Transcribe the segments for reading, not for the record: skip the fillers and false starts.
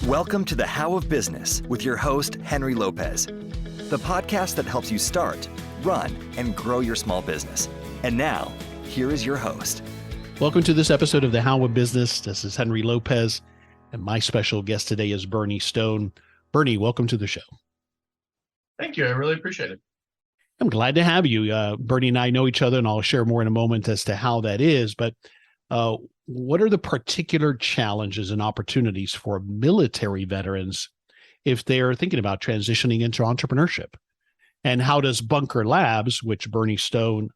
Welcome to The How of Business with your host, Henry Lopez, the podcast that helps you start, run, and grow your small business. And now, here is your host. Welcome to this episode of The How of Business. This is Henry Lopez, and my special guest today is Bernie Stone. Bernie, welcome to the show. Thank you. I really appreciate it. I'm glad to have you. Bernie and I know each other, and I'll share more in a moment as to how that is. But what are the particular challenges and opportunities for military veterans if they're thinking about transitioning into entrepreneurship? And how does Bunker Labs, which Bernie Stone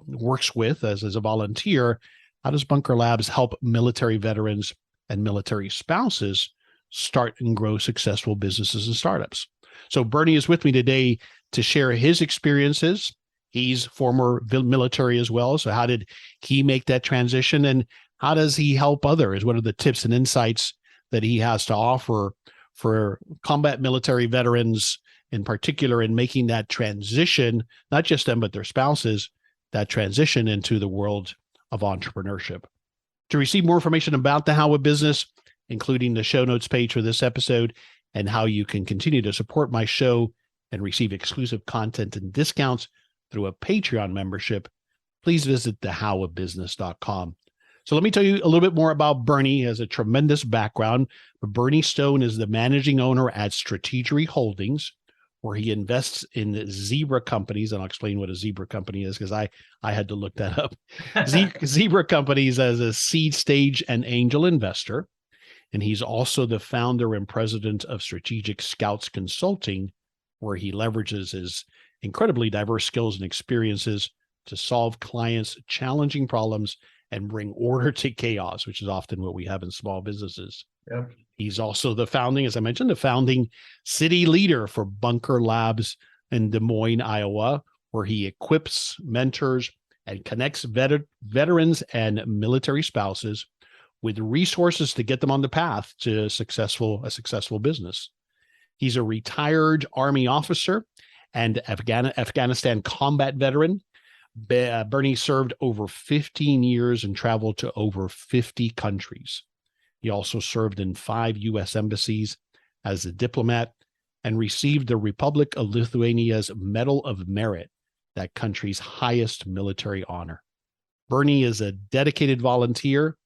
works with as a volunteer, how does Bunker Labs help military veterans and military spouses start and grow successful businesses and startups? So Bernie is with me today to share his experiences. He's former military as well. So how did he make that transition, and how does he help others? What are the tips and insights that he has to offer for combat military veterans in particular in making that transition, not just them, but their spouses, that transition into the world of entrepreneurship? To receive more information about the How of Business, including the show notes page for this episode and how you can continue to support my show and receive exclusive content and discounts through a Patreon membership, please visit thehowofbusiness.com. So let me tell you a little bit more about Bernie. He has a tremendous background. Bernie Stone is the managing owner at Strategery Holdings, where he invests in zebra companies. And I'll explain what a zebra company is because I had to look that up. Zebra companies as a seed stage and angel investor. And he's also the founder and president of Strategic Scouts Consulting, where he leverages his incredibly diverse skills and experiences to solve clients' challenging problems and bring order to chaos, which is often what we have in small businesses. Yep. He's also the founding, as I mentioned, the founding city leader for Bunker Labs in Des Moines, Iowa, where he equips, mentors, and connects veterans and military spouses with resources to get them on the path to a successful business. He's a retired Army officer and Afghanistan combat veteran. Bernie served over 15 years and traveled to over 50 countries. He also served in 5 U.S. embassies as a diplomat and received the Republic of Lithuania's Medal of Merit, that country's highest military honor. Bernie is a dedicated volunteer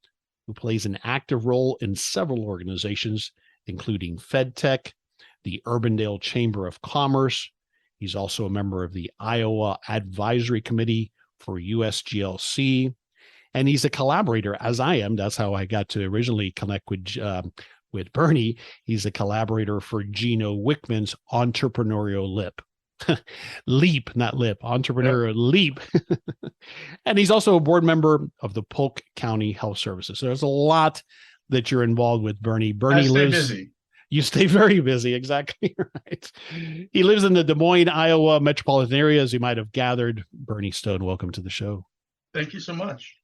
who plays an active role in several organizations, including FedTech, the Urbandale Chamber of Commerce. He's also a member of the Iowa Advisory Committee for USGLC, and he's a collaborator, as I am. That's how I got to originally connect with Bernie. He's a collaborator for Gino Wickman's Entrepreneurial Leap, not lip, Entrepreneurial Leap. And he's also a board member of the Polk County Health Services. So there's a lot that you're involved with, Bernie. Bernie lives busy. You stay very busy. Exactly right. He lives in the Des Moines, Iowa metropolitan area, as you might have gathered. Bernie Stone, welcome to the show. Thank you so much.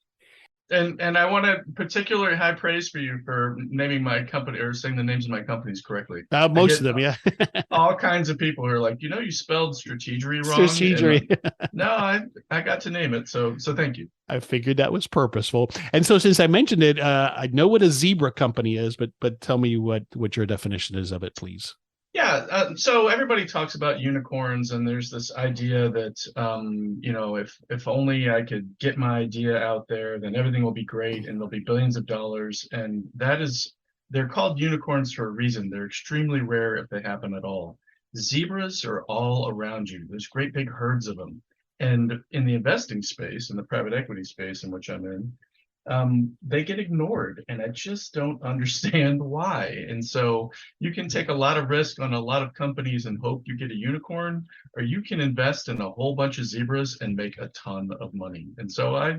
And I want to particularly high praise for you for naming my company or saying the names of my companies correctly. Most of them, yeah. All kinds of people are like, you spelled Strategery wrong. Strategery. No, I got to name it. So thank you. I figured that was purposeful. And so since I mentioned it, I know what a zebra company is, but tell me what your definition is of it, please. Yeah. So everybody talks about unicorns, and there's this idea that, if only I could get my idea out there, then everything will be great and there'll be billions of dollars. And they're called unicorns for a reason. They're extremely rare if they happen at all. Zebras are all around you. There's great big herds of them. And in the investing space, in the private equity space in which I'm in, they get ignored, and I just don't understand why. And so you can take a lot of risk on a lot of companies and hope you get a unicorn, or you can invest in a whole bunch of zebras and make a ton of money. And so I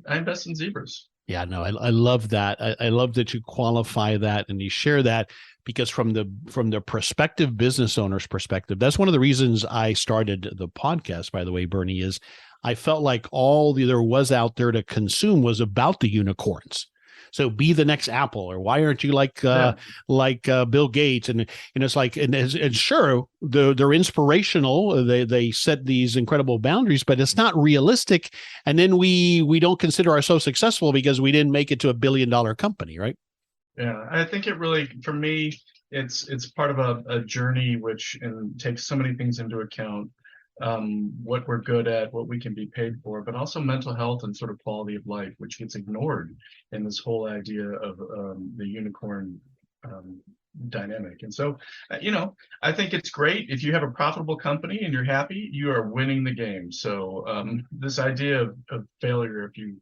invest in zebras. Yeah, no, I love that. I love that you qualify that and you share that, because from the prospective business owner's perspective, that's one of the reasons I started the podcast, by the way, Bernie, is I felt like all there was out there to consume was about the unicorns. So be the next Apple, or why aren't you like Bill Gates? And it's like, and sure, they're inspirational. They set these incredible boundaries, but it's not realistic. And then we don't consider ourselves successful because we didn't make it to $1 billion company, right? Yeah, I think it really, for me, it's part of a journey which and takes so many things into account, what we're good at, what we can be paid for, but also mental health and sort of quality of life, which gets ignored in this whole idea of the unicorn um, dynamic. And so, I think it's great if you have a profitable company and you're happy, you are winning the game. So this idea of failure, if you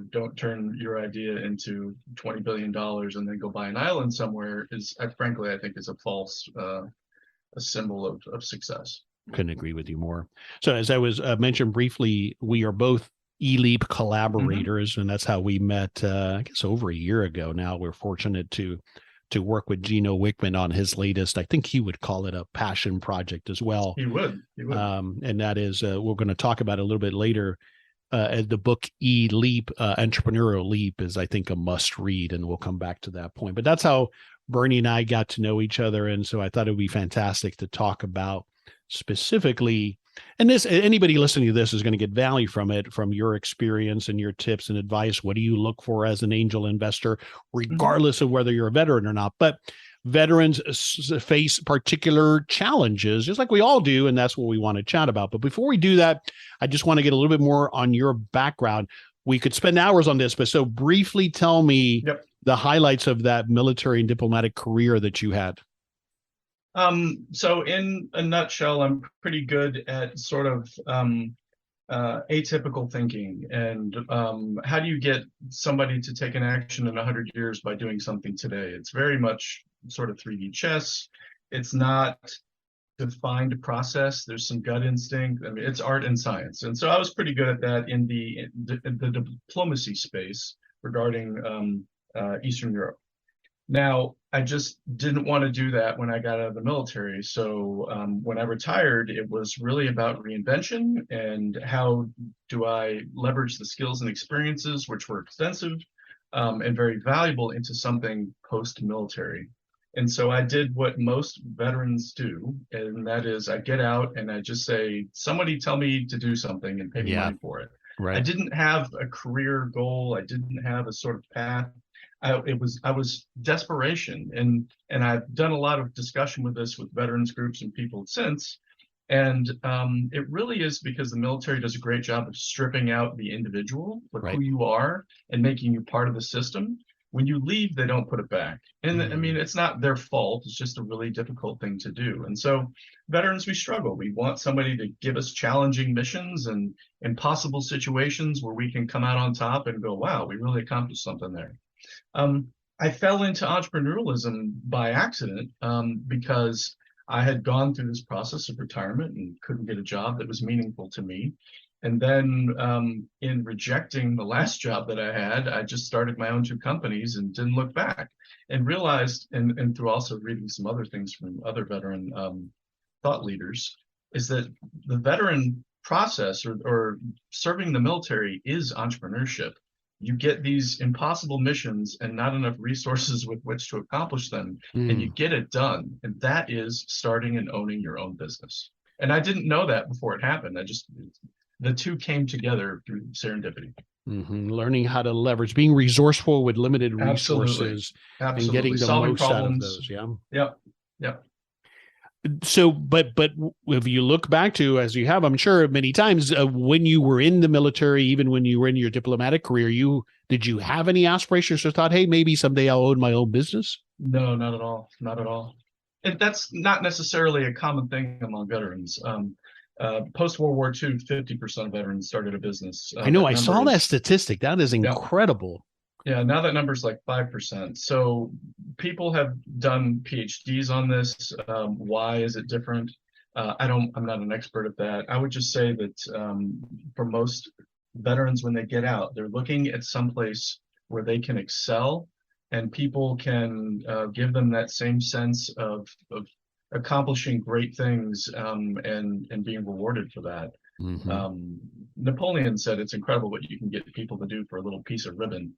don't turn your idea into $20 billion and then go buy an island somewhere is, frankly, I think is a false, a symbol of success. Couldn't agree with you more. So as I was mentioned briefly, we are both eLeap collaborators, and that's how we met, I guess over a year ago now. We're fortunate to work with Gino Wickman on his latest, I think he would call it a passion project as well. He would. And that is, we're going to talk about it a little bit later. The book eLeap, Entrepreneurial Leap is, I think, a must read, and we'll come back to that point. But that's how Bernie and I got to know each other. And so I thought it would be fantastic to talk about specifically, and this, anybody listening to this is going to get value from it, from your experience and your tips and advice. What do you look for as an angel investor, regardless of whether you're a veteran or not? But veterans face particular challenges, just like we all do, and that's what we want to chat about. But before we do that, I just want to get a little bit more on your background. We could spend hours on this, but so briefly tell me the highlights of that military and diplomatic career that you had. So in a nutshell, I'm pretty good at sort of atypical thinking, and how do you get somebody to take an action in 100 years by doing something today? It's very much sort of 3D chess. It's not defined process. There's some gut instinct. I mean, it's art and science. And so I was pretty good at that in the diplomacy space regarding Eastern Europe. Now, I just didn't want to do that when I got out of the military. So when I retired, it was really about reinvention and how do I leverage the skills and experiences, which were extensive and very valuable, into something post-military. And so I did what most veterans do, and that is I get out and I just say, somebody tell me to do something and pay me money for it. Right. I didn't have a career goal. I didn't have a sort of path. I was desperation, and I've done a lot of discussion with this with veterans groups and people since, and it really is because the military does a great job of stripping out the individual, like who you are, and making you part of the system. When you leave, they don't put it back, and I mean, it's not their fault. It's just a really difficult thing to do, and so veterans, we struggle. We want somebody to give us challenging missions and impossible situations where we can come out on top and go, wow, we really accomplished something there. I fell into entrepreneurialism by accident because I had gone through this process of retirement and couldn't get a job that was meaningful to me. And then in rejecting the last job that I had, I just started my own 2 companies and didn't look back, and realized, and through also reading some other things from other veteran thought leaders, is that the veteran process or serving the military is entrepreneurship. You get these impossible missions and not enough resources with which to accomplish them, and you get it done. And that is starting and owning your own business. And I didn't know that before it happened. The 2 came together through serendipity. Learning how to leverage, being resourceful with limited resources, and getting the solving most problems out of those. Yep. So, but if you look back to, as you have, I'm sure many times, when you were in the military, even when you were in your diplomatic career, did you have any aspirations or thought, hey, maybe someday I'll own my own business? No, not at all. Not at all. And that's not necessarily a common thing among veterans. Post-World War II, 50% of veterans started a business. I know. I saw that statistic. That is incredible. Yeah, now that number's like 5%. So people have done PhDs on this. Why is it different? I'm not an expert at that. I would just say that for most veterans, when they get out, they're looking at someplace where they can excel, and people can give them that same sense of accomplishing great things and being rewarded for that. Napoleon said it's incredible what you can get people to do for a little piece of ribbon.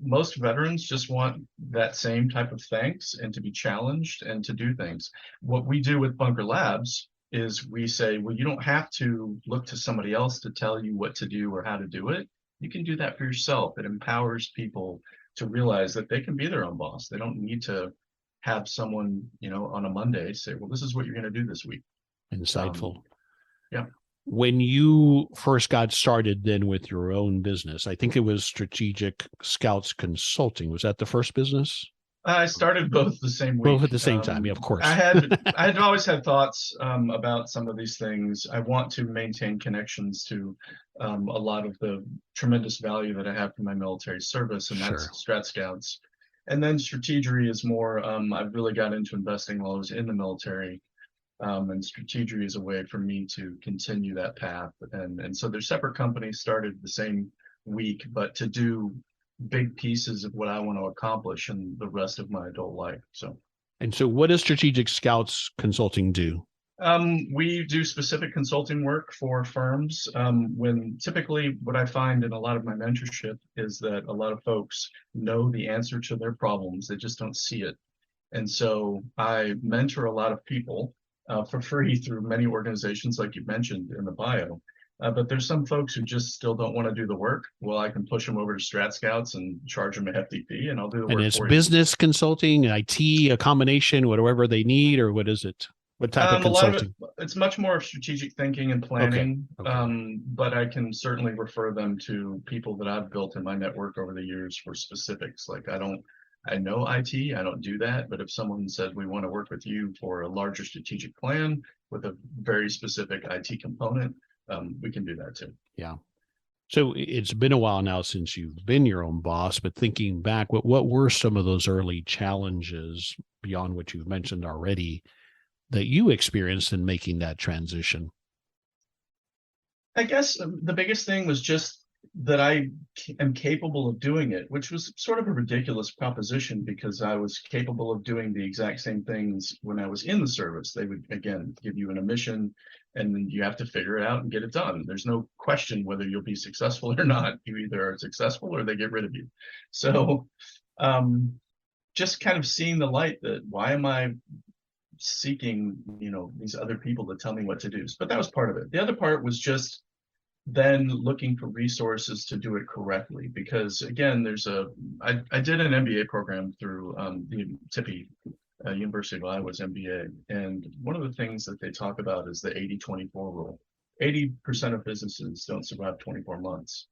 Most veterans just want that same type of thanks and to be challenged and to do things. What we do with Bunker Labs is we say, well, you don't have to look to somebody else to tell you what to do or how to do it. You can do that for yourself. It empowers people to realize that they can be their own boss. They don't need to have someone, on a Monday say, well, this is what you're going to do this week. Insightful. Yeah. When you first got started then with your own business, I think it was Strategic Scouts Consulting. Was that the first business? I started both the same week. Both at the same time, yeah, of course. I had always had thoughts about some of these things. I want to maintain connections to a lot of the tremendous value that I have from my military service, and that's Strat Scouts. And then Strategery is more, I really got into investing while I was in the military. And Strategery is a way for me to continue that path. And so they're separate companies, started the same week, but to do big pieces of what I want to accomplish in the rest of my adult life. And so what does Strategic Scouts Consulting do? We do specific consulting work for firms. When typically what I find in a lot of my mentorship is that a lot of folks know the answer to their problems, they just don't see it. And so I mentor a lot of people for free through many organizations, like you mentioned in the bio. But there's some folks who just still don't want to do the work. Well, I can push them over to Strat Scouts and charge them a hefty fee, and I'll do the work for you. And it's business consulting, IT, a combination, whatever they need, or what is it? What type of consulting? A lot of it's much more of strategic thinking and planning. Okay. But I can certainly refer them to people that I've built in my network over the years for specifics. Like I know IT, I don't do that. But if someone said, we want to work with you for a larger strategic plan with a very specific IT component, we can do that too. Yeah. So it's been a while now since you've been your own boss, but thinking back, what were some of those early challenges beyond what you've mentioned already that you experienced in making that transition? I guess the biggest thing was just that I am capable of doing it, which was sort of a ridiculous proposition because I was capable of doing the exact same things when I was in the service. They would, again, give you a mission and then you have to figure it out and get it done. There's no question whether you'll be successful or not. You either are successful or they get rid of you. So just kind of seeing the light that why am I seeking, these other people to tell me what to do? But that was part of it. The other part was just then looking for resources to do it correctly, because again, I did an MBA program through the TIPI, University of Iowa's MBA, and one of the things that they talk about is the 80-24 rule. 80% of businesses don't survive 24 months.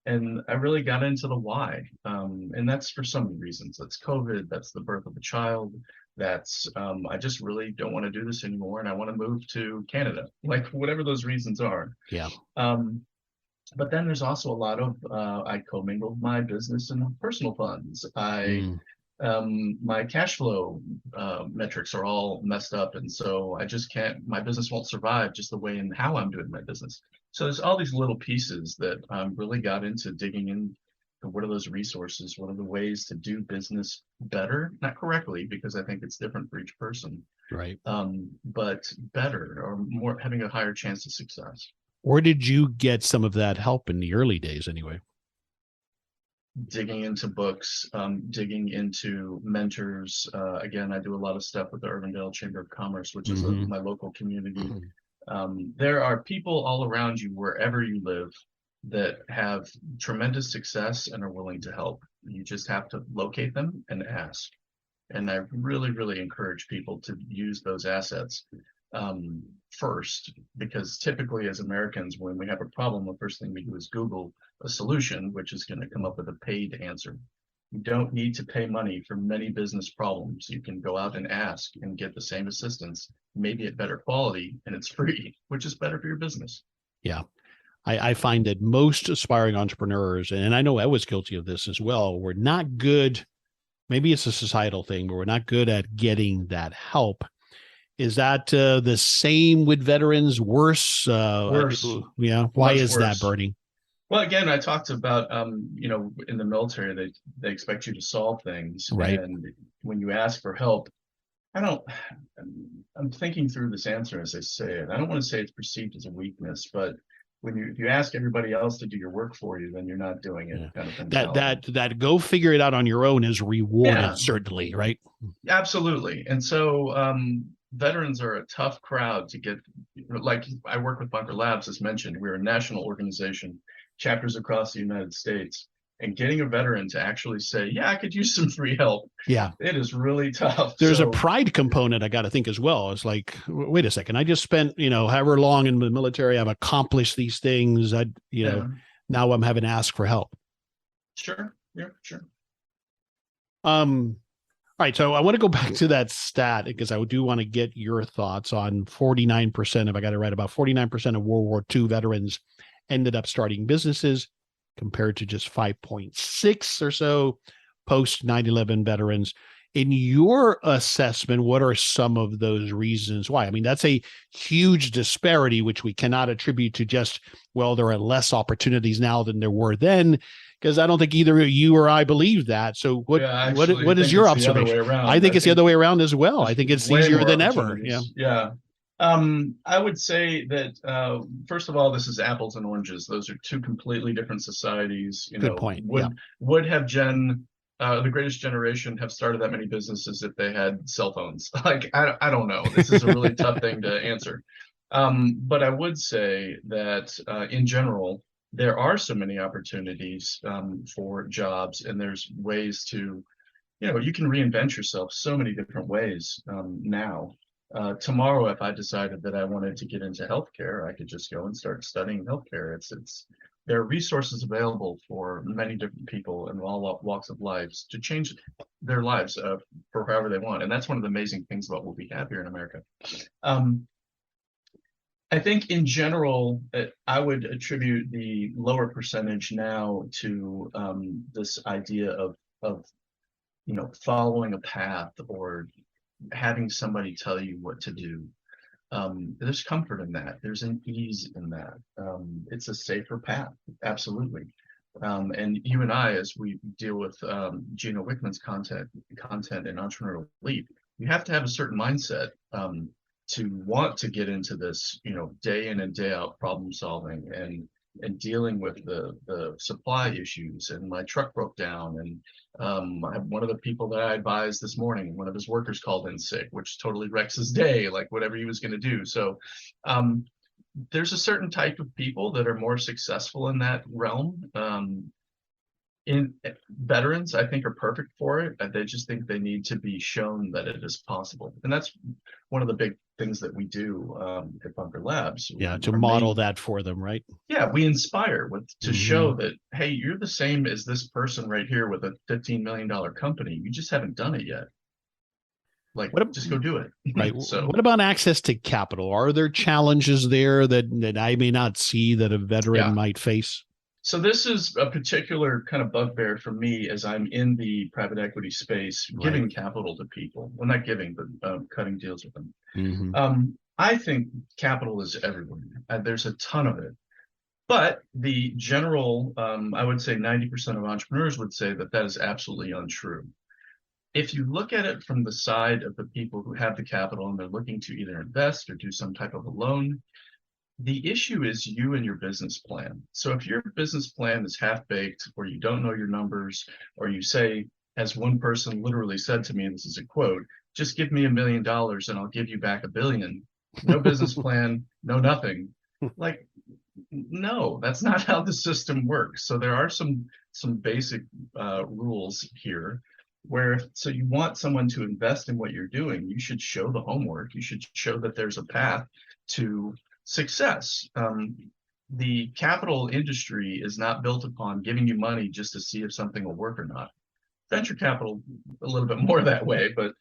And I really got into the why, and that's for so many reasons. That's COVID, that's the birth of a child, that's I just really don't want to do this anymore and I want to move to Canada, like whatever those reasons are. Yeah. But then there's also a lot of I commingled my business and personal funds. My cash flow metrics are all messed up, and so I just can't, my business won't survive just the way and how I'm doing my business. So there's all these little pieces that really got into digging in. What are those resources? What are the ways to do business better? Not correctly, because I think it's different for each person. Right. But better, or more, having a higher chance of success. Where did you get some of that help in the early days anyway? Digging into books, digging into mentors. Again, I do a lot of stuff with the Urbandale Chamber of Commerce, which is my local community. There are people all around you, wherever you live, that have tremendous success and are willing to help. You just have to locate them and ask. And I really, really encourage people to use those assets first, because typically as Americans, when we have a problem, the first thing we do is Google a solution, which is going to come up with a paid answer. You don't need to pay money for many business problems. You can go out and ask and get the same assistance, maybe at better quality, and it's free, which is better for your business. Yeah. I find that most aspiring entrepreneurs, and I know I was guilty of this as well, we're not good. Maybe it's a societal thing, but we're not good at getting that help. Is that the same with veterans? Worse? Worse. Yeah. Why Much is worse. that, Bernie? Well, again, I talked about, in the military, they expect you to solve things. Right. And when you ask for help, I'm thinking through this answer as I say it. I don't want to say it's perceived as a weakness, but if you ask everybody else to do your work for you, then you're not doing it. Kind of that go figure it out on your own is rewarded, certainly, right? Absolutely. And so veterans are a tough crowd to get. Like I work with Bunker Labs, as mentioned. We're a national organization, chapters across the United States. And getting a veteran to actually say, yeah, I could use some free help. Yeah. It is really tough. There's a pride component I got to think as well. It's like, wait a second, I just spent, however long in the military, I've accomplished these things. Now I'm having to ask for help. Sure. Yeah, sure. All right. So I want to go back to that stat because I do want to get your thoughts on 49%, if I got it right, about 49% of World War II veterans ended up starting businesses compared to just 5.6 or so post 9/11 veterans. In your assessment, what are some of those reasons why? I mean, that's a huge disparity, which we cannot attribute to just, well, there are less opportunities now than there were then, because I don't think either you or I believe that. So what is your observation? I think it's the other way around as well. I think it's easier than ever. Yeah. Yeah. I would say that, first of all, this is apples and oranges. Those are two completely different societies. Good point. Would have the greatest generation have started that many businesses if they had cell phones? Like, I don't know. This is a really tough thing to answer. But I would say that in general, there are so many opportunities for jobs, and there's ways to, you can reinvent yourself so many different ways now. Tomorrow, if I decided that I wanted to get into healthcare, I could just go and start studying healthcare. There are resources available for many different people in all walks of life to change their lives for however they want. And that's one of the amazing things about what we have here in America. I think in general, I would attribute the lower percentage now to this idea of following a path or having somebody tell you what to do. There's comfort in that. There's an ease in that. It's a safer path, absolutely. And you and I, as we deal with Gino Wickman's content in Entrepreneurial Leap, you have to have a certain mindset to want to get into this, day in and day out problem solving and dealing with the supply issues. And my truck broke down, and one of the people that I advised this morning, one of his workers called in sick, which totally wrecks his day, like whatever he was going to do. So there's a certain type of people that are more successful in that realm. Veterans, I think, are perfect for it. They just think they need to be shown that it is possible. And that's one of the big things that we do at Bunker Labs. Yeah, to model that for them, right? Yeah, we inspire to show that, hey, you're the same as this person right here with a $15 million company. You just haven't done it yet. Just go do it. Right. So, what about access to capital? Are there challenges there that I may not see that a veteran might face? So this is a particular kind of bugbear for me as I'm in the private equity space, giving capital to people. Well, not giving, but cutting deals with them. I think capital is everywhere. There's a ton of it. But the general, I would say 90% of entrepreneurs would say that is absolutely untrue. If you look at it from the side of the people who have the capital and they're looking to either invest or do some type of a loan, the issue is you and your business plan. So if your business plan is half-baked, or you don't know your numbers, or you say, as one person literally said to me, and this is a quote, just give me $1 million and I'll give you back $1 billion. No business plan, no nothing. Like, no, that's not how the system works. So there are some basic rules here so you want someone to invest in what you're doing. You should show the homework. You should show that there's a path to success. The capital industry is not built upon giving you money just to see if something will work or not. Venture capital, a little bit more that way, but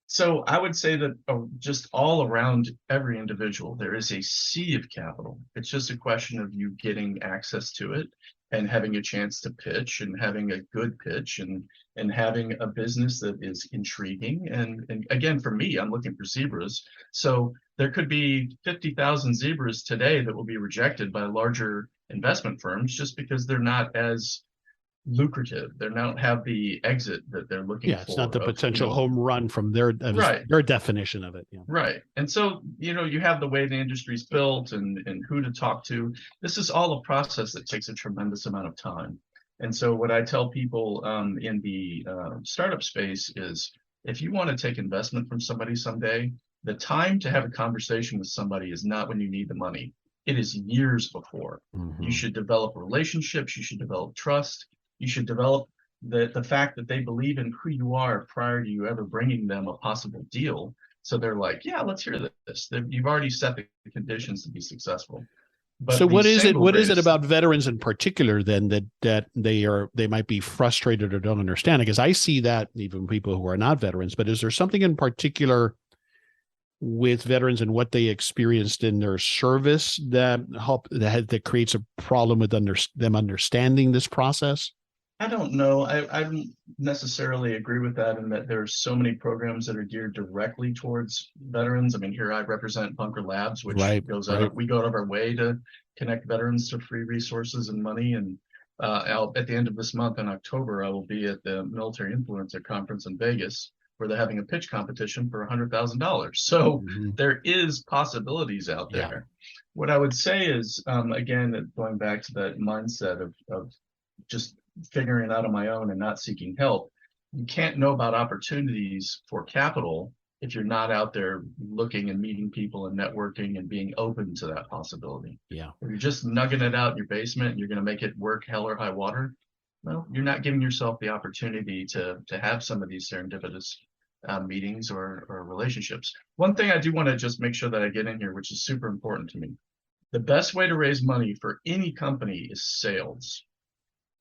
so I would say that just all around every individual, there is a sea of capital. It's just a question of you getting access to it and having a chance to pitch and having a good pitch and having a business that is intriguing. And again, for me, I'm looking for zebras. So there could be 50,000 zebras today that will be rejected by larger investment firms just because they're not as lucrative. They don't have the exit that they're looking for. Yeah, it's not the potential home run from their definition of it. Yeah. Right. And so, you have the way the industry's built and who to talk to. This is all a process that takes a tremendous amount of time. And so what I tell people in the startup space is, if you want to take investment from somebody someday, the time to have a conversation with somebody is not when you need the money. It is years before. Mm-hmm. You should develop relationships. You should develop trust. You should develop the fact that they believe in who you are prior to you ever bringing them a possible deal. So they're like, yeah, let's hear this. You've already set the conditions to be successful. But so what is it? What is it race, about veterans in particular then that they might be frustrated or don't understand? Because I see that even people who are not veterans. But is there something in particular with veterans and what they experienced in their service that creates a problem with them understanding this process? I don't know. I don't necessarily agree with that, in that there's so many programs that are geared directly towards veterans. I mean, here I represent Bunker Labs, which we go out of our way to connect veterans to free resources and money. And at the end of this month in October, I will be at the Military Influencer Conference in Vegas, where they're having a pitch competition for $100,000. So there is possibilities out there. Yeah. What I would say is, again, going back to that mindset of just figuring it out on my own and not seeking help, you can't know about opportunities for capital if you're not out there looking and meeting people and networking and being open to that possibility. Yeah. If you're just nugging it out in your basement and you're going to make it work hell or high water, well, you're not giving yourself the opportunity to have some of these serendipitous meetings or relationships. One thing I do want to just make sure that I get in here, which is super important to me. The best way to raise money for any company is sales.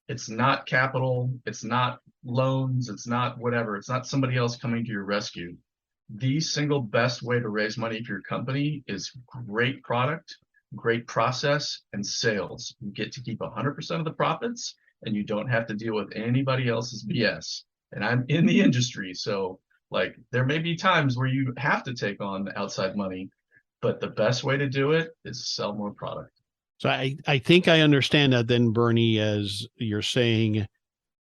It's not capital. It's not loans. It's not whatever. It's not somebody else coming to your rescue. The single best way to raise money for your company is great product, great process, and sales. You get to keep 100% of the profits, and you don't have to deal with anybody else's BS. And I'm in the industry, so like there may be times where you have to take on outside money, but the best way to do it is sell more product. So I think I understand that then, Bernie, as you're saying,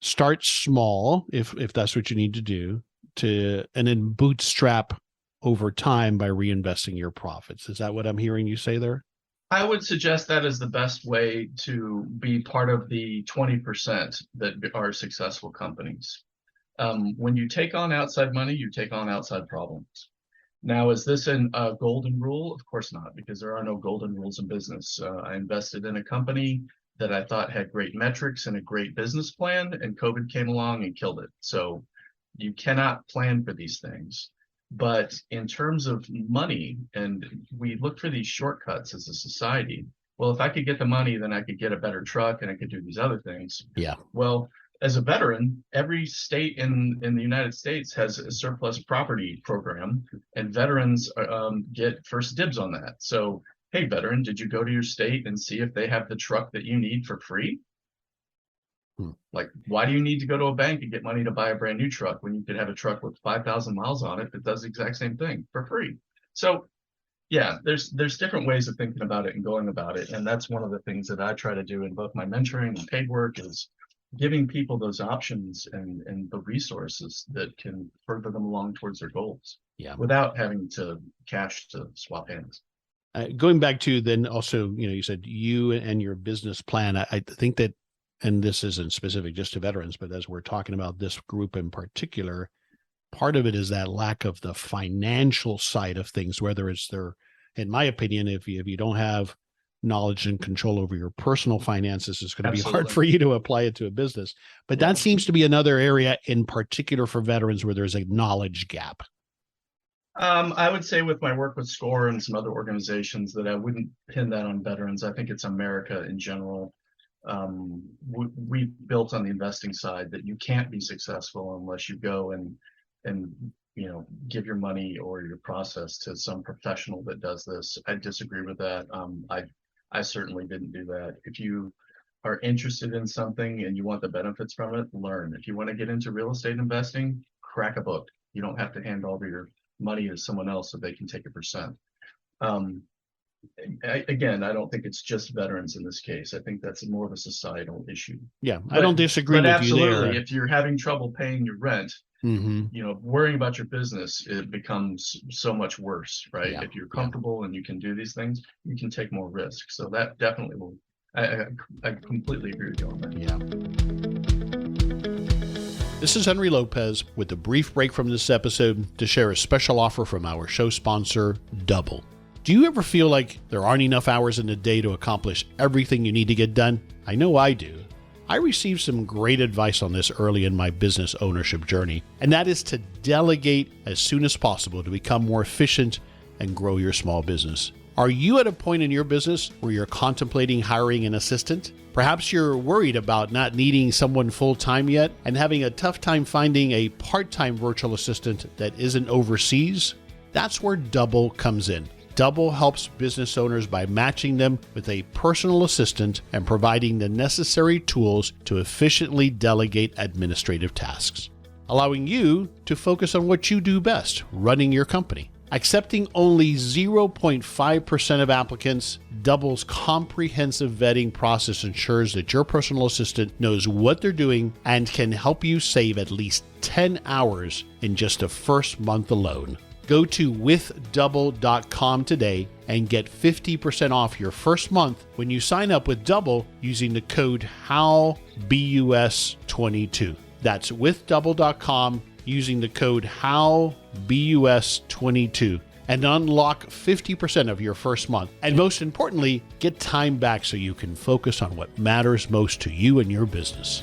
start small if that's what you need to do, and then bootstrap over time by reinvesting your profits. Is that what I'm hearing you say there? I would suggest that is the best way to be part of the 20% that are successful companies. When you take on outside money, you take on outside problems. Now, is this a golden rule? Of course not, because there are no golden rules in business. I invested in a company that I thought had great metrics and a great business plan, and COVID came along and killed it. So you cannot plan for these things. But in terms of money, and we look for these shortcuts as a society. Well, if I could get the money, then I could get a better truck and I could do these other things. Yeah. Well, as a veteran, every state in the United States has a surplus property program, and veterans get first dibs on that. So, hey, veteran, did you go to your state and see if they have the truck that you need for free? Like, why do you need to go to a bank and get money to buy a brand new truck when you could have a truck with 5,000 miles on it that does the exact same thing for free? So, yeah, there's different ways of thinking about it and going about it. And that's one of the things that I try to do in both my mentoring and paid work, is giving people those options and the resources that can further them along towards their goals, without having to cash to swap hands. Going back to then also, you said you and your business plan. I think that, and this isn't specific just to veterans, but as we're talking about this group in particular, part of it is that lack of the financial side of things, whether it's in my opinion, if you don't have knowledge and control over your personal finances, it's going to be hard for you to apply it to a business. But that seems to be another area in particular for veterans where there's a knowledge gap. I would say with my work with SCORE and some other organizations that I wouldn't pin that on veterans. I think it's America in general. We built on the investing side that you can't be successful unless you go and give your money or your process to some professional that does this. I disagree with that. I certainly didn't do that. If you are interested in something and you want the benefits from it, learn. If you want to get into real estate investing, crack a book. You don't have to hand over your money to someone else so they can take a percent. Again, I don't think it's just veterans in this case. I think that's more of a societal issue. Yeah, I don't disagree with absolutely, you there. If you're having trouble paying your rent, worrying about your business, it becomes so much worse, right? If you're comfortable and you can do these things, you can take more risk. So that definitely will. I completely agree with you on that. Yeah. This is Henry Lopez with a brief break from this episode to share a special offer from our show sponsor, Double. Do you ever feel like there aren't enough hours in the day to accomplish everything you need to get done? I know I do. I received some great advice on this early in my business ownership journey, and that is to delegate as soon as possible to become more efficient and grow your small business. Are you at a point in your business where you're contemplating hiring an assistant? Perhaps you're worried about not needing someone full-time yet and having a tough time finding a part-time virtual assistant that isn't overseas? That's where Double comes in. Double helps business owners by matching them with a personal assistant and providing the necessary tools to efficiently delegate administrative tasks, allowing you to focus on what you do best, running your company. Accepting only 0.5% of applicants, Double's comprehensive vetting process ensures that your personal assistant knows what they're doing and can help you save at least 10 hours in just the first month alone. Go to withdouble.com today and get 50% off your first month when you sign up with Double using the code HOWBUS22. That's withdouble.com using the code HOWBUS22 and unlock 50% of your first month. And most importantly, get time back so you can focus on what matters most to you and your business.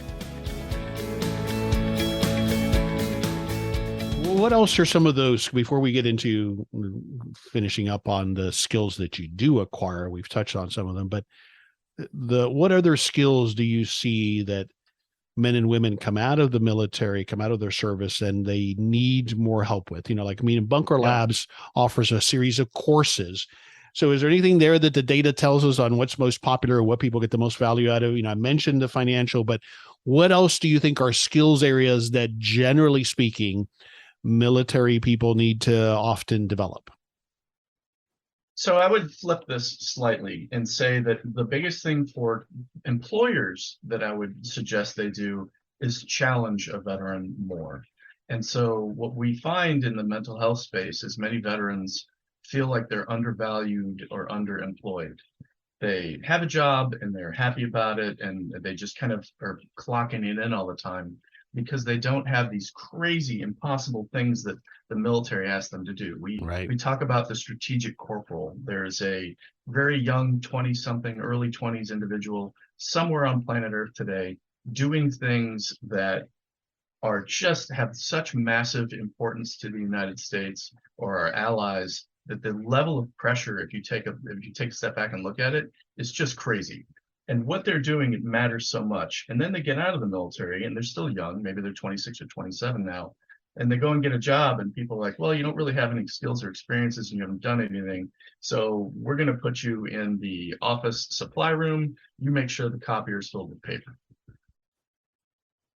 What else are some of those, before we get into finishing up on the skills that you do acquire? We've touched on some of them, but what other skills do you see that men and women come out of the military, come out of their service, and they need more help with? Bunker Labs offers a series of courses. So is there anything there that the data tells us on what's most popular or what people get the most value out of? I mentioned the financial, but what else do you think are skills areas that, generally speaking, military people need to often develop? So I would flip this slightly and say that the biggest thing for employers that I would suggest they do is challenge a veteran more. And so what we find in the mental health space is many veterans feel like they're undervalued or underemployed. They have a job and they're happy about it, and they just kind of are clocking it in all the time because they don't have these crazy, impossible things that the military asks them to do. We talk about the strategic corporal. There's a very young 20-something, early 20s individual somewhere on planet Earth today doing things that are just have such massive importance to the United States or our allies that the level of pressure, if you take a step back and look at it, is just crazy. And what they're doing, it matters so much. And then they get out of the military and they're still young. Maybe they're 26 or 27 now. And they go and get a job and people are like, well, you don't really have any skills or experiences and you haven't done anything. So we're going to put you in the office supply room. You make sure the copier is filled with paper.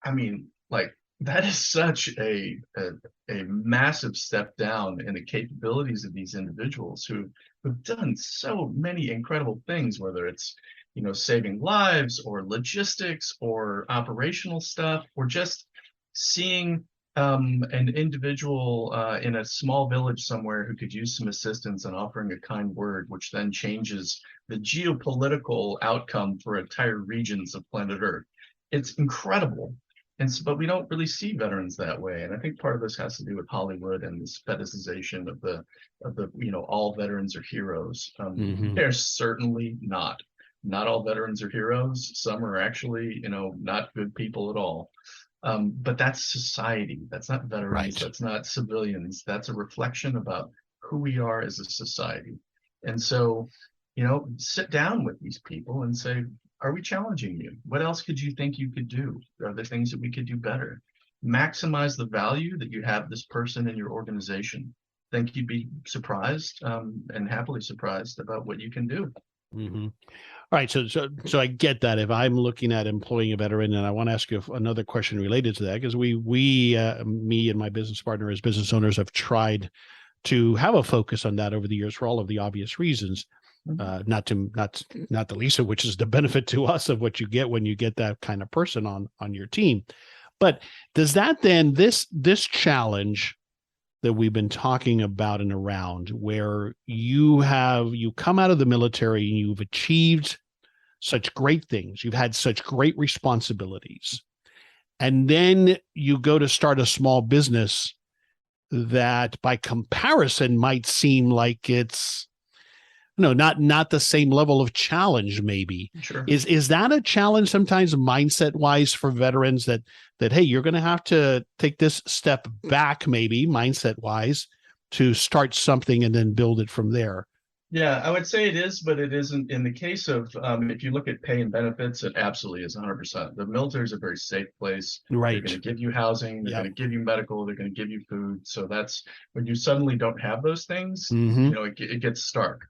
I mean, like, that is such a massive step down in the capabilities of these individuals who've done so many incredible things, whether it's saving lives or logistics or operational stuff, or just seeing an individual in a small village somewhere who could use some assistance and offering a kind word, which then changes the geopolitical outcome for entire regions of planet Earth. It's incredible. But we don't really see veterans that way. And I think part of this has to do with Hollywood and this fetishization of the all veterans are heroes. They're certainly not. Not all veterans are heroes. Some are actually, not good people at all. But that's society. That's not veterans. Right. That's not civilians. That's a reflection about who we are as a society. And so, sit down with these people and say, are we challenging you? What else could you think you could do? Are there things that we could do better? Maximize the value that you have this person in your organization. Think you'd be surprised and happily surprised about what you can do. Mm-hmm. All right. So I get that. If I'm looking at employing a veteran, and I want to ask you another question related to that, because me and my business partner as business owners have tried to have a focus on that over the years for all of the obvious reasons. Not the least of which is the benefit to us of what you get when you get that kind of person on your team. But does that then, this challenge that we've been talking about and around, where you come out of the military and you've achieved such great things, you've had such great responsibilities, and then you go to start a small business that by comparison might seem like it's No, not the same level of challenge, maybe. Sure. Is that a challenge sometimes mindset wise for veterans that hey, you're going to have to take this step back, maybe mindset wise, to start something and then build it from there? Yeah, I would say it is, but it isn't. In the case of, if you look at pay and benefits, it absolutely is 100%. The military is a very safe place. They're Right. going to give you housing. They're Yep. going to give you medical. They're going to give you food. So that's when you suddenly don't have those things, Mm-hmm. it gets stark.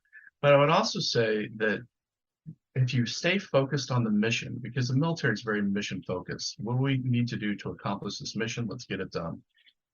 But I would also say that if you stay focused on the mission, because the military is very mission focused, what do we need to do to accomplish this mission? Let's get it done.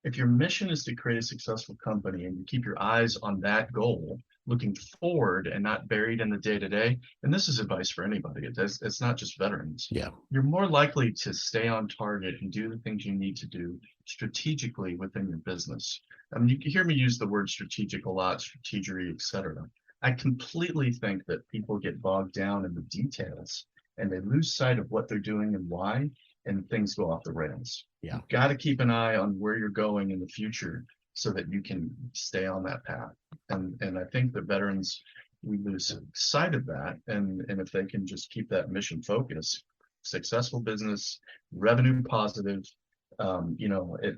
If your mission is to create a successful company and you keep your eyes on that goal, looking forward and not buried in the day-to-day, and this is advice for anybody, it's not just veterans. Yeah. You're more likely to stay on target and do the things you need to do strategically within your business. I mean, you can hear me use the word strategic a lot, strategery, etc. I completely think that people get bogged down in the details and they lose sight of what they're doing and why, and things go off the rails. Yeah. You've got to keep an eye on where you're going in the future so that you can stay on that path. And I think the veterans, we lose sight of that. And if they can just keep that mission focus, successful business, revenue positive,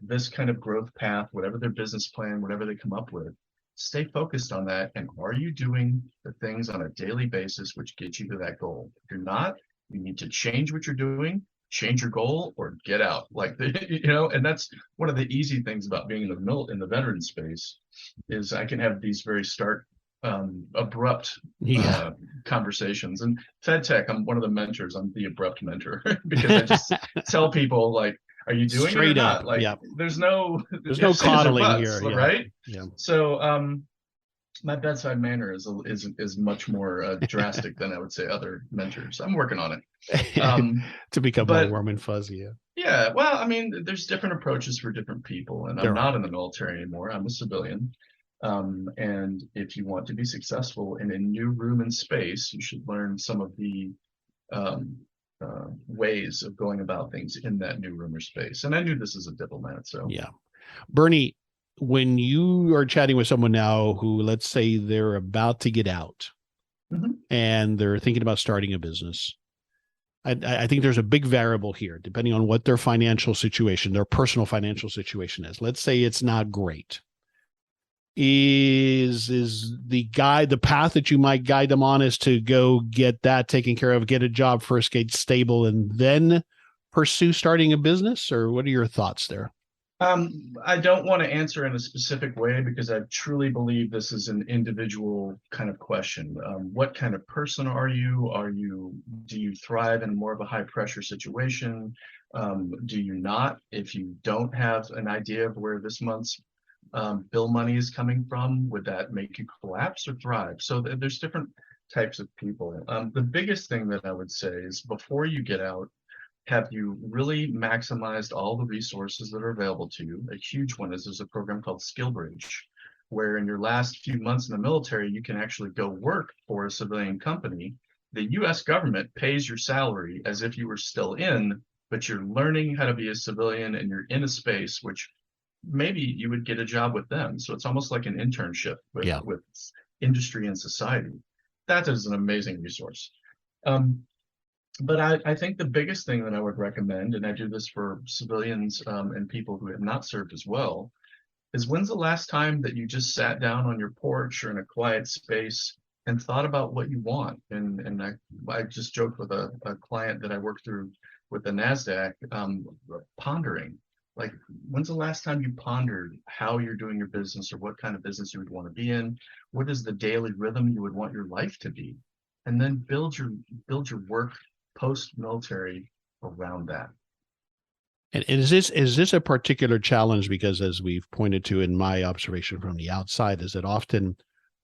this kind of growth path, whatever their business plan, whatever they come up with, stay focused on that. And are you doing the things on a daily basis which get you to that goal? If you're not, you need to change what you're doing, change your goal, or get out. And that's one of the easy things about being in the veteran space is I can have these very stark, abrupt conversations. And FedTech, I'm one of the mentors. I'm the abrupt mentor because I just tell people are you doing Straight it or up? not? Yep. There's no coddling buts, here, right? Yeah. So my bedside manner is much more drastic than I would say other mentors. I'm working on it. To become more warm and fuzzy. Yeah. Yeah. Well, I mean, there's different approaches for different people, and I'm not in the military anymore. I'm a civilian. And if you want to be successful in a new room and space, you should learn some of the ways of going about things in that new room or space. And I knew this as a diplomat. So yeah. Bernie, when you are chatting with someone now who, let's say they're about to get out and they're thinking about starting a business, I think there's a big variable here, depending on what their financial situation, their personal financial situation is. Let's say it's not great. Is the path that you might guide them on is to go get that taken care of, get a job first, get stable, and then pursue starting a business? Or what are your thoughts there? I don't want to answer in a specific way because I truly believe this is an individual kind of question. What kind of person are you? Do you thrive in more of a high pressure situation? Do you not? If you don't have an idea of where this month's bill money is coming from, would that make you collapse or thrive? So there's different types of people. The biggest thing that I would say is before you get out, have you really maximized all the resources that are available to you? A huge one is there's a program called Skill Bridge, where in your last few months in the military, you can actually go work for a civilian company. The US government pays your salary as if you were still in, but you're learning how to be a civilian and you're in a space which maybe you would get a job with them. So it's almost like an internship with industry and society. That is an amazing resource. But I think the biggest thing that I would recommend, and I do this for civilians and people who have not served as well, is when's the last time that you just sat down on your porch or in a quiet space and thought about what you want? And I just joked with a client that I worked through with the NASDAQ, pondering. Like, when's the last time you pondered how you're doing your business or what kind of business you would want to be in? What is the daily rhythm you would want your life to be? And then build your work post-military around that. And is this a particular challenge? Because as we've pointed to in my observation from the outside, is that often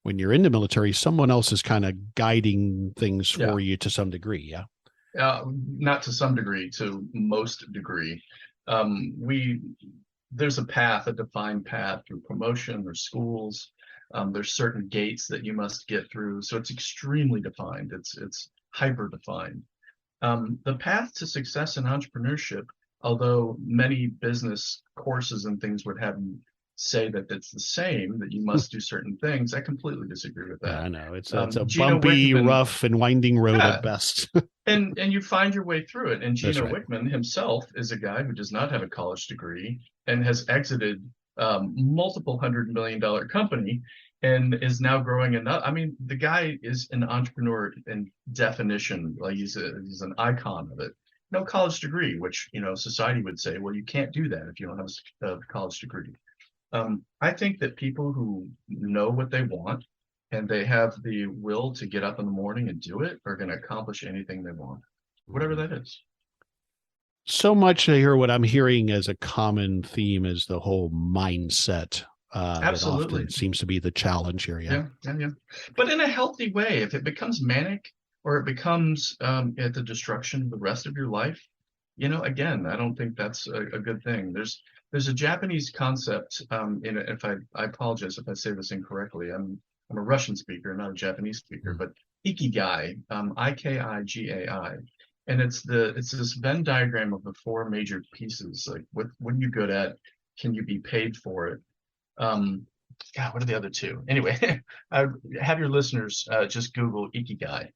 when you're in the military, someone else is kind of guiding things for you to some degree. Yeah. Not to some degree, to most degree. There's a defined path through promotion or schools. There's certain gates that you must get through. So it's extremely defined. It's hyper defined. The path to success in entrepreneurship, although many business courses and things would have you say that it's the same, that you must do certain things. I completely disagree with Yeah, that. I know it's a Gino bumpy, Wickman, rough, and winding road yeah, at best. and you find your way through it. And That's Gino right. Wickman himself is a guy who does not have a college degree and has exited multiple $100 million company and is now growing another. I mean, the guy is an entrepreneur in definition. Like he's an icon of it. No college degree, which society would say, well, you can't do that if you don't have a college degree. I think that people who know what they want and they have the will to get up in the morning and do it are going to accomplish anything they want, whatever that is. So much here, what I'm hearing as a common theme is the whole mindset that Absolutely. often seems to be the challenge here. Yeah. But in a healthy way. If it becomes manic or it becomes at the destruction of the rest of your life, again, I don't think that's a good thing. There's a Japanese concept. If I apologize if I say this incorrectly. I'm a Russian speaker, not a Japanese speaker, but ikigai, Ikigai, and it's this Venn diagram of the four major pieces. Like, what are you good at? Can you be paid for it? God, what are the other two? Anyway, I have your listeners just Google ikigai.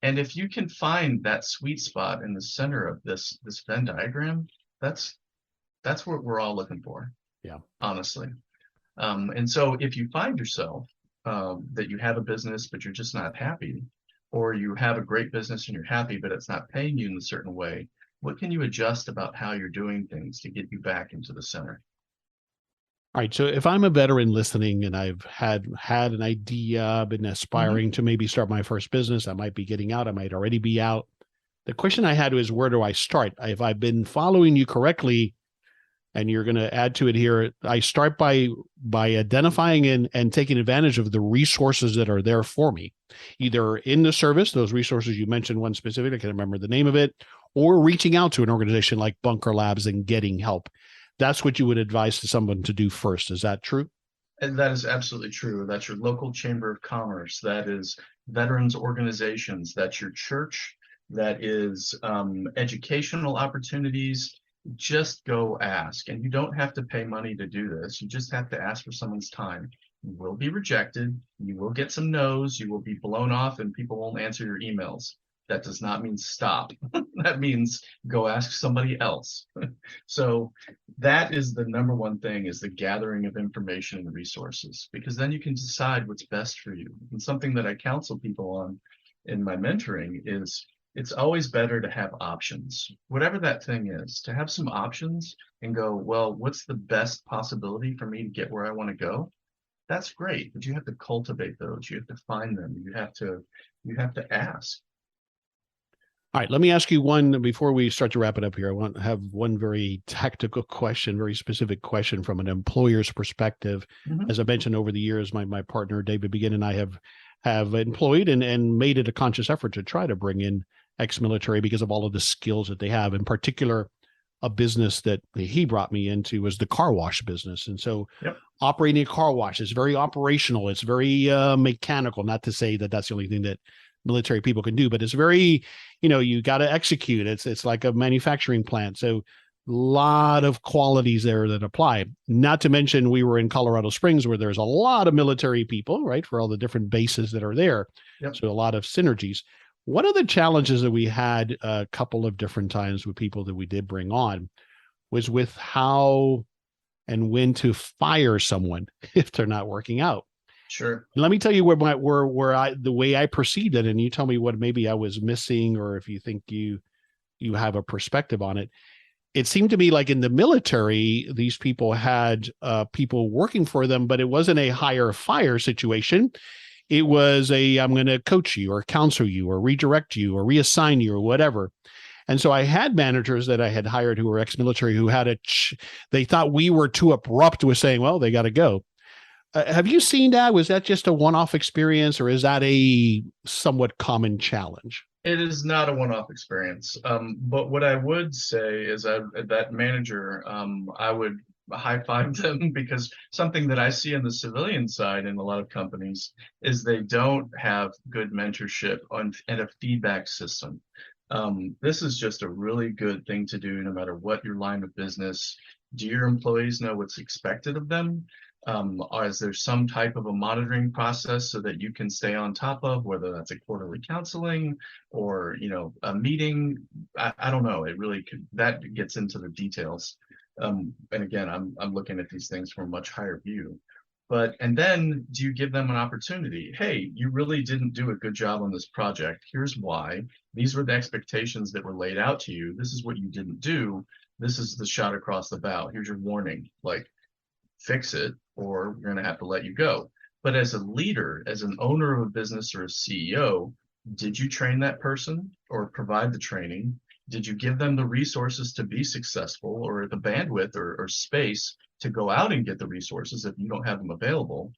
And if you can find that sweet spot in the center of this Venn diagram, that's what we're all looking for. Yeah, honestly. And so if you find yourself that you have a business but you're just not happy, or you have a great business and you're happy but it's not paying you in a certain way, what can you adjust about how you're doing things to get you back into the center? All right. So if I'm a veteran listening and I've had an idea, been aspiring to maybe start my first business, I might be getting out, I might already be out. The question I had was, where do I start? If I've been following you correctly, and you're going to add to it here, I start by identifying and taking advantage of the resources that are there for me, either in the service, those resources you mentioned, one specific, I can't remember the name of it, or reaching out to an organization like Bunker Labs and getting help. That's what you would advise to someone to do first. Is that true? And that is absolutely true. That's your local chamber of commerce. That is veterans organizations. That's your church. That is educational opportunities. Just go ask. And you don't have to pay money to do this. You just have to ask for someone's time. You will be rejected. You will get some no's. You will be blown off and people won't answer your emails. That does not mean stop. That means go ask somebody else. So that is the number one thing, is the gathering of information and resources, because then you can decide what's best for you. And something that I counsel people on in my mentoring is it's always better to have options, whatever that thing is, to have some options and go, well, what's the best possibility for me to get where I want to go? That's great, but you have to cultivate those. You have to find them. You have to ask. All right, let me ask you one before we start to wrap it up here. I want to have one very tactical question, very specific question from an employer's perspective. As I mentioned, over the years, my partner, David Begin, and I have employed and made it a conscious effort to try to bring in ex-military because of all of the skills that they have. In particular, a business that he brought me into was the car wash business. And so operating a car wash is very operational. It's very mechanical, not to say that that's the only thing that military people can do, but it's very, you got to execute. It's like a manufacturing plant. So a lot of qualities there that apply. Not to mention, we were in Colorado Springs, where there's a lot of military people, right, for all the different bases that are there. So a lot of synergies. One of the challenges that we had a couple of different times with people that we did bring on was with how and when to fire someone if they're not working out. Sure. Let me tell you the way I perceived it, and you tell me what maybe I was missing, or if you think you have a perspective on it. It seemed to me like in the military, these people had people working for them, but it wasn't a hire fire situation. It was I'm going to coach you or counsel you or redirect you or reassign you or whatever. And so I had managers that I had hired who were ex-military who had they thought we were too abrupt with saying, well, they got to go. Have you seen that? Was that just a one-off experience, or is that a somewhat common challenge? It is not a one-off experience. But what I would say is that manager, I would high five them, because something that I see on the civilian side in a lot of companies is they don't have good mentorship and a feedback system. This is just a really good thing to do no matter what your line of business. Do your employees know what's expected of them? Or is there some type of a monitoring process so that you can stay on top of, whether that's a quarterly counseling or, a meeting? I don't know. It really that gets into the details. And again, I'm looking at these things from a much higher view. And then do you give them an opportunity? Hey, you really didn't do a good job on this project. Here's why. These were the expectations that were laid out to you. This is what you didn't do. This is the shot across the bow. Here's your warning. Like, fix it, or we're going to have to let you go. But as a leader, as an owner of a business or a CEO, did you train that person or provide the training? Did you give them the resources to be successful, or the bandwidth or space to go out and get the resources if you don't have them available?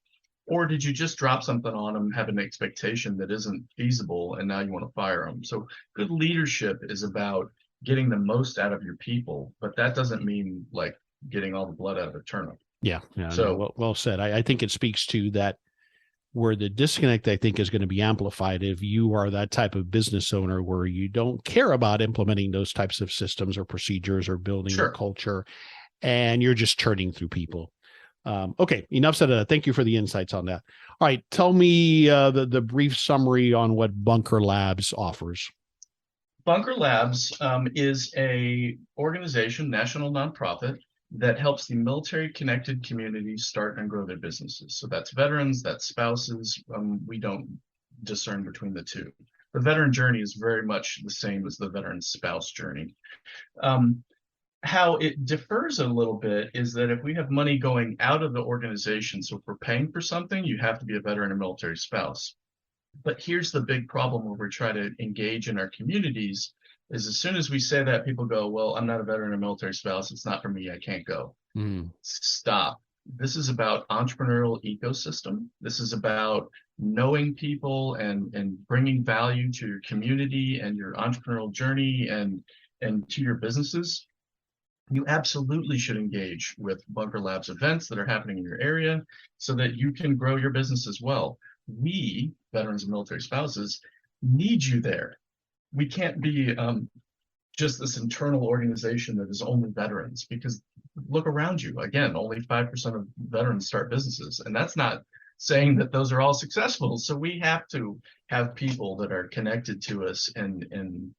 Or did you just drop something on them, have an expectation that isn't feasible, and now you want to fire them? So good leadership is about getting the most out of your people, but that doesn't mean like getting all the blood out of a turnip. Yeah. Well said. I think it speaks to that, where the disconnect, I think, is going to be amplified if you are that type of business owner where you don't care about implementing those types of systems or procedures or building a culture, and you're just churning through people. Okay, enough said of that. Thank you for the insights on that. All right, tell me the brief summary on what Bunker Labs offers. Bunker Labs is a organization, national nonprofit, that helps the military-connected communities start and grow their businesses. So that's veterans, that's spouses. We don't discern between the two. The veteran journey is very much the same as the veteran spouse journey. How it differs a little bit is that if we have money going out of the organization, so if we're paying for something, you have to be a veteran or military spouse. But here's the big problem where we try to engage in our communities is as soon as we say that, people go, well, I'm not a veteran or military spouse. It's not for me. I can't go. Stop. This is about entrepreneurial ecosystem. This is about knowing people and bringing value to your community and your entrepreneurial journey and to your businesses. You absolutely should engage with Bunker Labs events that are happening in your area so that you can grow your business as well. We, veterans and military spouses, need you there. We can't be just this internal organization that is only veterans, because look around you. Again, only 5% of veterans start businesses, and that's not saying that those are all successful. So we have to have people that are connected to us and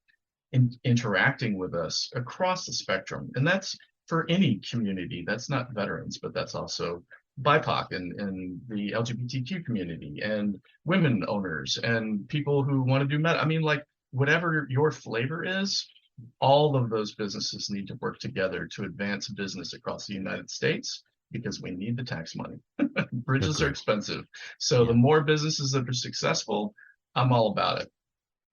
interacting with us across the spectrum. And that's for any community. That's not veterans, but that's also BIPOC and the LGBTQ community and women owners and people who want to do whatever your flavor is, all of those businesses need to work together to advance business across the United States, because we need the tax money. Bridges are expensive. So the more businesses that are successful, I'm all about it.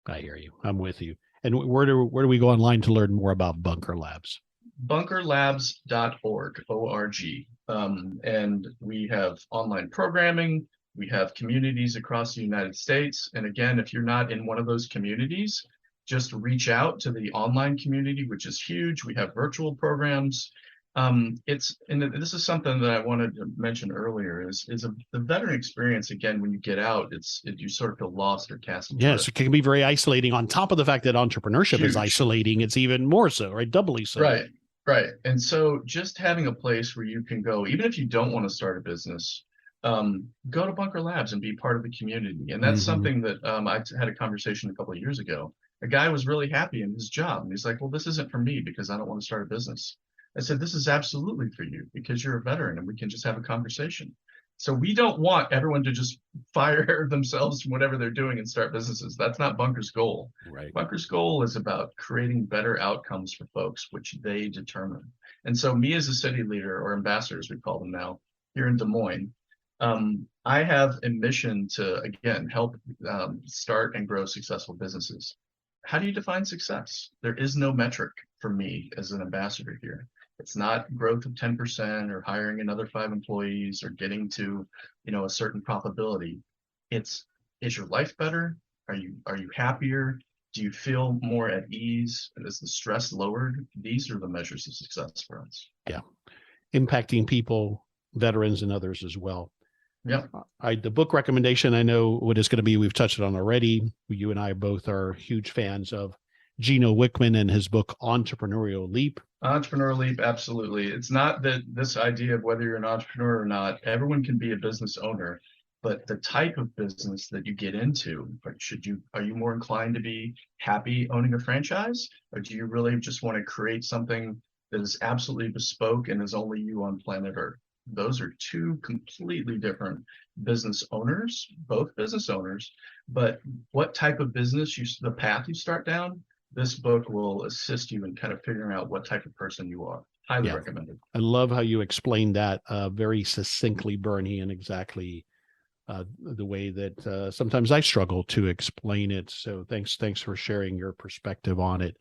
I hear you. I'm with you. And where do we go online to learn more about Bunker Labs? Bunkerlabs.org, O-R-G. And we have online programming. We have communities across the United States. And again, if you're not in one of those communities, just reach out to the online community, which is huge. We have virtual programs. And this is something that I wanted to mention earlier is the veteran experience. Again, when you get out, you sort of feel lost or cast adrift. Yes, it can be very isolating. On top of the fact that entrepreneurship is isolating, it's even more so, right? Doubly so. Right. And so just having a place where you can go, even if you don't want to start a business, go to Bunker Labs and be part of the community. And that's something that I had a conversation a couple of years ago. A guy was really happy in his job. And he's like, well, this isn't for me because I don't want to start a business. I said, this is absolutely for you because you're a veteran and we can just have a conversation. So we don't want everyone to just fire themselves from whatever they're doing and start businesses. That's not Bunker's goal. Right. Bunker's goal is about creating better outcomes for folks, which they determine. And so me as a city leader, or ambassador, as we call them now, here in Des Moines, I have a mission to, again, help start and grow successful businesses. How do you define success? There is no metric for me as an ambassador here. It's not growth of 10% or hiring another 5 employees or getting to, a certain profitability. Is your life better? Are you happier? Do you feel more at ease? Is the stress lowered? These are the measures of success for us. Yeah. Impacting people, veterans, and others as well. Yeah. The book recommendation, I know what it's going to be. We've touched it on already. You and I both are huge fans of Gino Wickman and his book, Entrepreneurial Leap. Entrepreneur leap, absolutely. It's not that this idea of whether you're an entrepreneur or not, everyone can be a business owner, but the type of business that you get into, are you more inclined to be happy owning a franchise, or do you really just want to create something that is absolutely bespoke and is only you on planet Earth? Those are two completely different business owners, both business owners, but what type of business the path you start down, this book will assist you in kind of figuring out what type of person you are. Highly recommended. I love how you explained that very succinctly, Bernie, and exactly the way that sometimes I struggle to explain it. So thanks for sharing your perspective on it.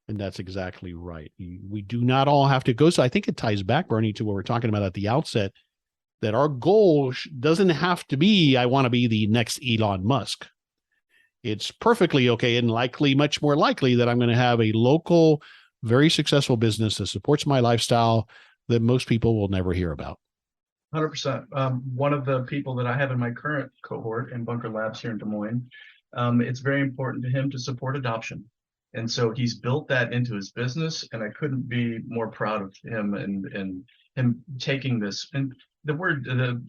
And that's exactly right. We do not all have to go. So I think it ties back, Bernie, to what we're talking about at the outset, that our goal doesn't have to be, I want to be the next Elon Musk. It's perfectly okay and much more likely that I'm going to have a local, very successful business that supports my lifestyle that most people will never hear about. 100%. One of the people that I have in my current cohort in Bunker Labs here in Des Moines, it's very important to him to support adoption. And so he's built that into his business, and I couldn't be more proud of him and him taking this. And the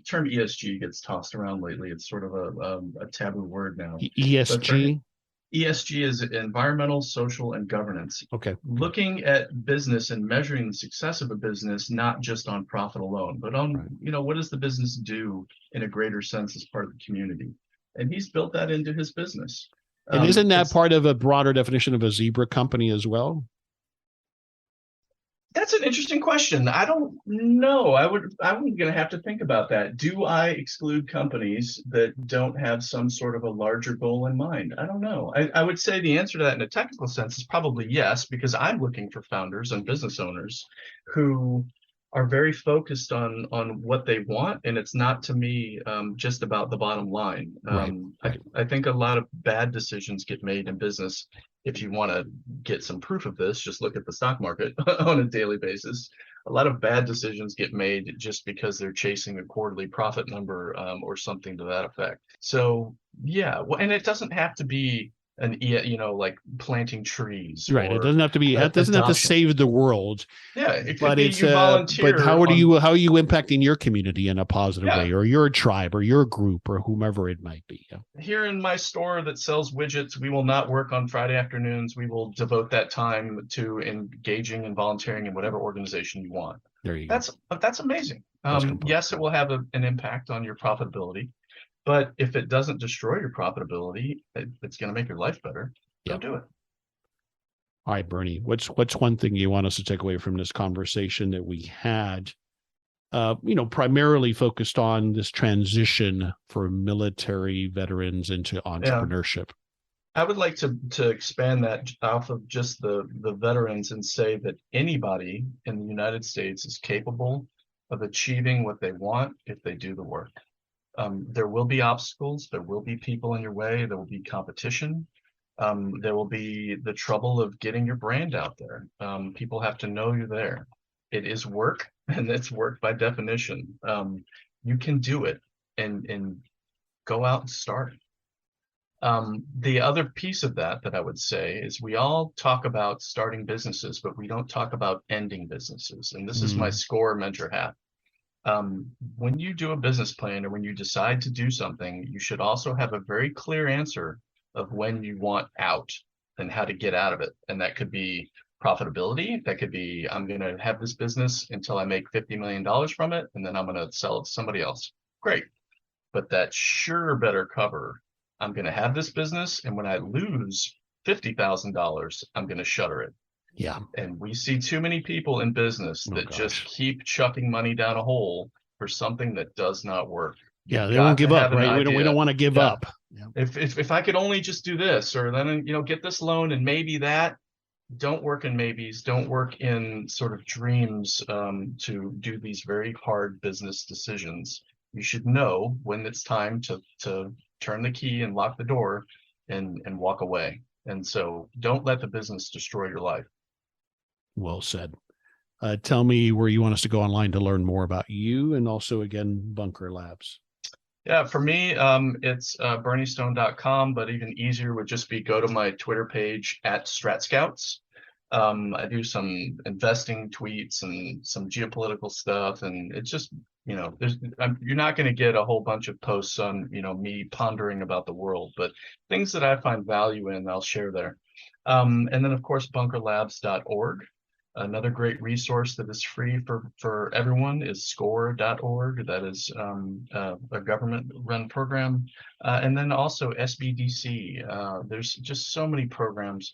term ESG gets tossed around lately. It's sort of a taboo word now. ESG? ESG is environmental, social, and governance. Okay. Looking at business and measuring the success of a business, not just on profit alone, but on, what does the business do in a greater sense as part of the community? And he's built that into his business. And isn't that part of a broader definition of a zebra company as well? That's an interesting question. I don't know. I'm going to have to think about that. Do I exclude companies that don't have some sort of a larger goal in mind? I don't know. I would say the answer to that in a technical sense is probably yes, because I'm looking for founders and business owners who are very focused on what they want, and it's not, to me, just about the bottom line. I think a lot of bad decisions get made in business. If you want to get some proof of this, just look at the stock market on a daily basis. A lot of bad decisions get made just because they're chasing a quarterly profit number or something to that effect. So yeah, well, and it doesn't have to be like planting trees. Right. It doesn't have to be. It doesn't have to save the world. Yeah, it could but be you volunteer. But how are you impacting your community in a positive way, or your tribe, or your group, or whomever it might be? Yeah. Here in my store that sells widgets, we will not work on Friday afternoons. We will devote that time to engaging and volunteering in whatever organization you want. There you go. That's amazing. Yes, it will have an impact on your profitability. But if it doesn't destroy your profitability, it's going to make your life better. Go do it. All right, Bernie, what's one thing you want us to take away from this conversation that we had, primarily focused on this transition for military veterans into entrepreneurship? I would like to expand that off of just the veterans and say that anybody in the United States is capable of achieving what they want if they do the work. There will be obstacles. There will be people in your way. There will be competition. There will be the trouble of getting your brand out there. People have to know you're there. It is work, and it's work by definition. You can do it and go out and start it. The other piece of that I would say is we all talk about starting businesses, but we don't talk about ending businesses. And this is my SCORE mentor hat. When you do a business plan or when you decide to do something, you should also have a very clear answer of when you want out and how to get out of it. And that could be profitability. That could be, I'm going to have this business until I make $50 million from it, and then I'm going to sell it to somebody else. Great. But that sure better cover, I'm going to have this business, and when I lose $50,000, I'm going to shutter it. Yeah. And we see too many people in business that just keep chucking money down a hole for something that does not work. Yeah, they won't give up, right? We don't want to give up. Yeah. If I could only just do this, or then get this loan and maybe that, don't work in maybes, don't work in sort of dreams to do these very hard business decisions. You should know when it's time to turn the key and lock the door and walk away. And so don't let the business destroy your life. Well said. Tell me where you want us to go online to learn more about you, and also, again, Bunker Labs. Yeah, for me, it's berniestone.com, but even easier would just be go to my Twitter page at StratScouts. I do some investing tweets and some geopolitical stuff, and it's just, you're not going to get a whole bunch of posts on, me pondering about the world, but things that I find value in, I'll share there. And then, of course, bunkerlabs.org. Another great resource that is free for everyone is score.org. That is a government-run program. And then also SBDC. There's just so many programs.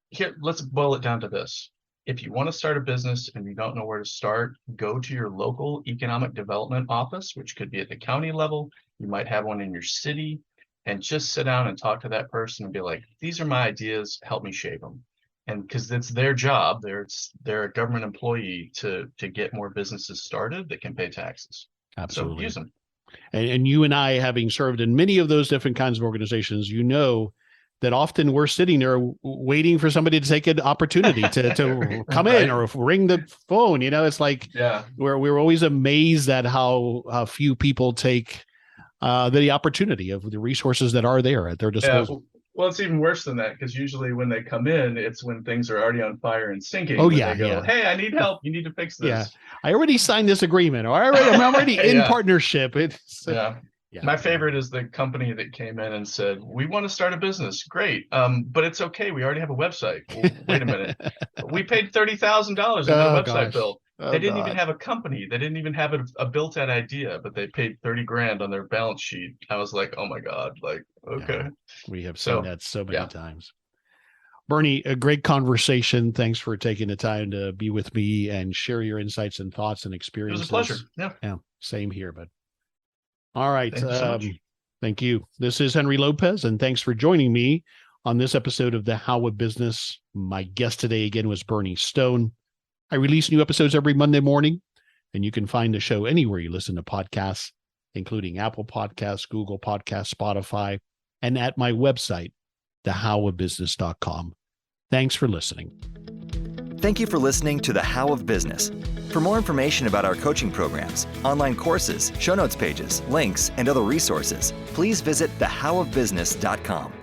Here, let's boil it down to this. If you want to start a business and you don't know where to start, go to your local economic development office, which could be at the county level. You might have one in your city, and just sit down and talk to that person and be like, these are my ideas, help me shape them. And because it's their job, they're a government employee to get more businesses started that can pay taxes. Absolutely. So use them. And you and I, having served in many of those different kinds of organizations, that often we're sitting there waiting for somebody to take an opportunity to come Right. in or ring the phone. It's like, we're always amazed at how few people take the opportunity of the resources that are there at their disposal. Well, it's even worse than that, because usually when they come in, it's when things are already on fire and sinking. Oh, They yeah, go, yeah. hey, I need help. You need to fix this. Yeah, I already signed this agreement, or I'm already in Yeah. partnership. Yeah. My favorite is the company that came in and said, we want to start a business. Great. But it's okay. We already have a website. Well, wait a minute. We paid $30,000 to get a website built. They didn't even have a company. They didn't even have a built-out idea, but they paid $30,000 on their balance sheet. I was like, oh my God, like, okay. Yeah, we have seen that so many yeah. times. Bernie, a great conversation. Thanks for taking the time to be with me and share your insights and thoughts and experiences. It was a pleasure. Yeah. Same here, bud. All right. Thank you so much. Thank you. This is Henry Lopez, and thanks for joining me on this episode of The How of Business. My guest today again was Bernie Stone. I release new episodes every Monday morning, and you can find the show anywhere you listen to podcasts, including Apple Podcasts, Google Podcasts, Spotify, and at my website, thehowofbusiness.com. Thanks for listening. Thank you for listening to The How of Business. For more information about our coaching programs, online courses, show notes pages, links, and other resources, please visit thehowofbusiness.com.